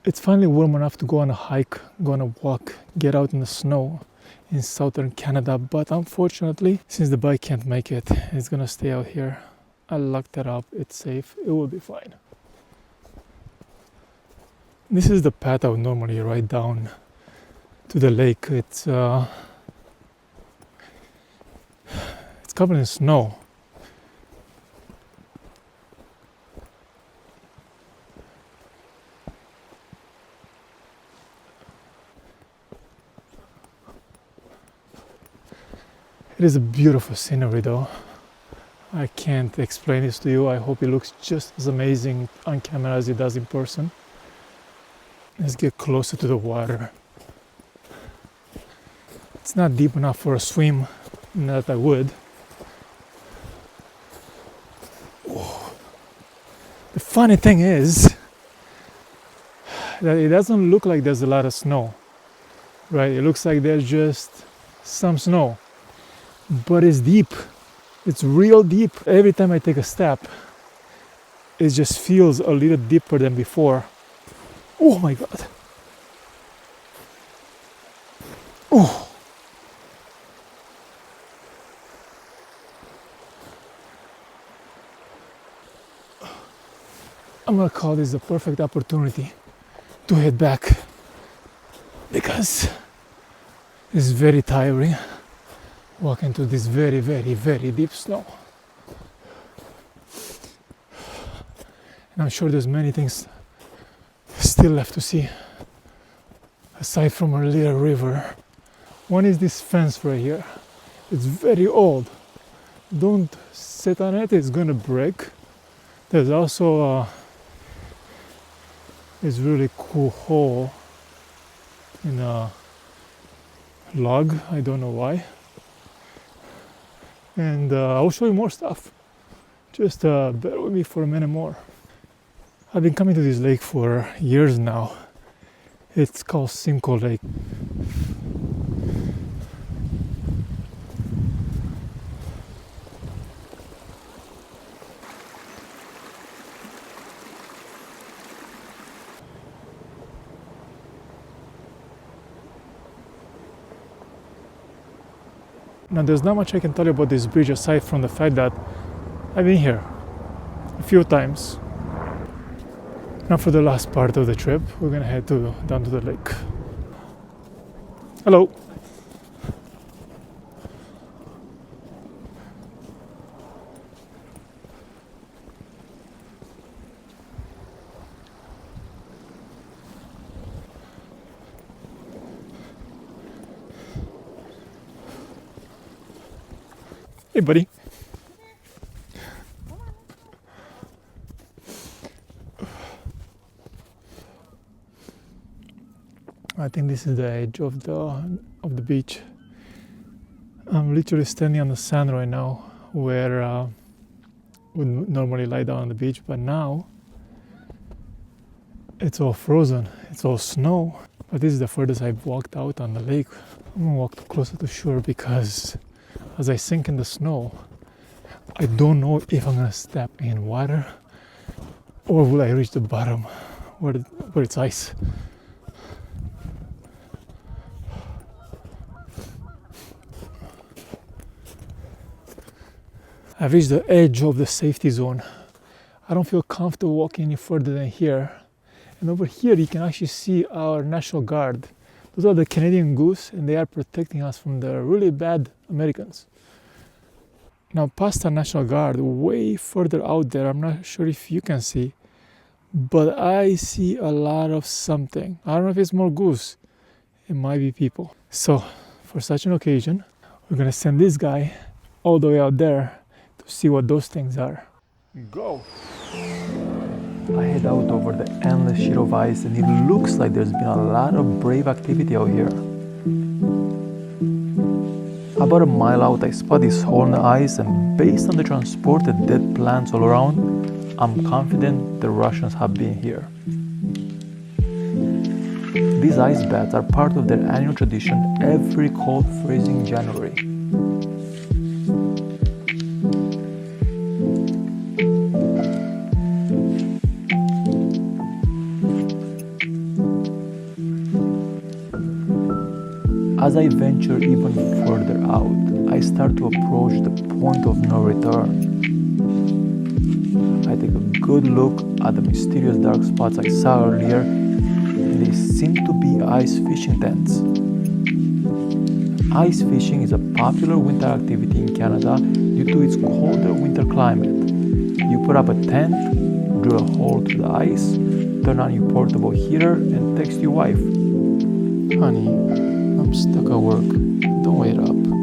It's finally warm enough to go on a hike, go on a walk, get out in the snow in southern Canada, but unfortunately, since the bike can't make it, it's gonna stay out here. I locked it up, it's safe, it will be fine. This is the path I would normally ride down to the lake. It's covered in snow. It is a beautiful scenery though. I can't explain this to you. I hope it looks just as amazing on camera as it does in person. Let's get closer to the water. It's not deep enough for a swim, not that I would. Oh. The funny thing is that it doesn't look like there's a lot of snow, right? It looks like there's just some snow. But it's deep. It's real deep. Every time I take a step, it just feels a little deeper than before. Oh my God. Oh. I'm gonna call this the perfect opportunity to head back because it's very tiring. Walking through this very, very, very deep snow. And I'm sure there's many things still left to see aside from a little river. One is this fence right here. It's very old. Don't sit on it, it's gonna break. There's also this really cool hole in a log. I don't know why. And I'll show you more stuff. Just bear with me for a minute more. I've been coming to this lake for years now. It's called Simcoe Lake. Now there's not much I can tell you about this bridge aside from the fact that I've been here a few times. Now for the last part of the trip, we're gonna head down to the lake. Hello. Hey, buddy. I think this is the edge of the beach. I'm literally standing on the sand right now, where would normally lie down on the beach, but now it's all frozen. It's all snow. But this is the furthest I've walked out on the lake. I'm gonna walk closer to shore because as I sink in the snow, I don't know if I'm gonna step in water or will I reach the bottom where it's ice. I've reached the edge of the safety zone. I don't feel comfortable walking any further than here. And over here you can actually see our National Guard. Those are the Canadian Goose, and they are protecting us from the really bad Americans. Now past our National Guard, way further out there, I'm not sure if you can see, but I see a lot of something. I don't know if it's more goose. It might be people. So for such an occasion, we're gonna send this guy all the way out there to see what those things are. Go! I head out over the endless sheet of ice, and it looks like there's been a lot of brave activity out here. About a mile out, I spot this hole in the ice, and based on the transported dead plants all around, I'm confident the Russians have been here. These ice baths are part of their annual tradition every cold, freezing January. As I venture even further out, I start to approach the point of no return. I take a good look at the mysterious dark spots I saw earlier, and they seem to be ice fishing tents. Ice fishing is a popular winter activity in Canada due to its colder winter climate. You put up a tent, drill a hole through the ice, turn on your portable heater, and text your wife. Honey, I'm stuck at work. Don't wait up.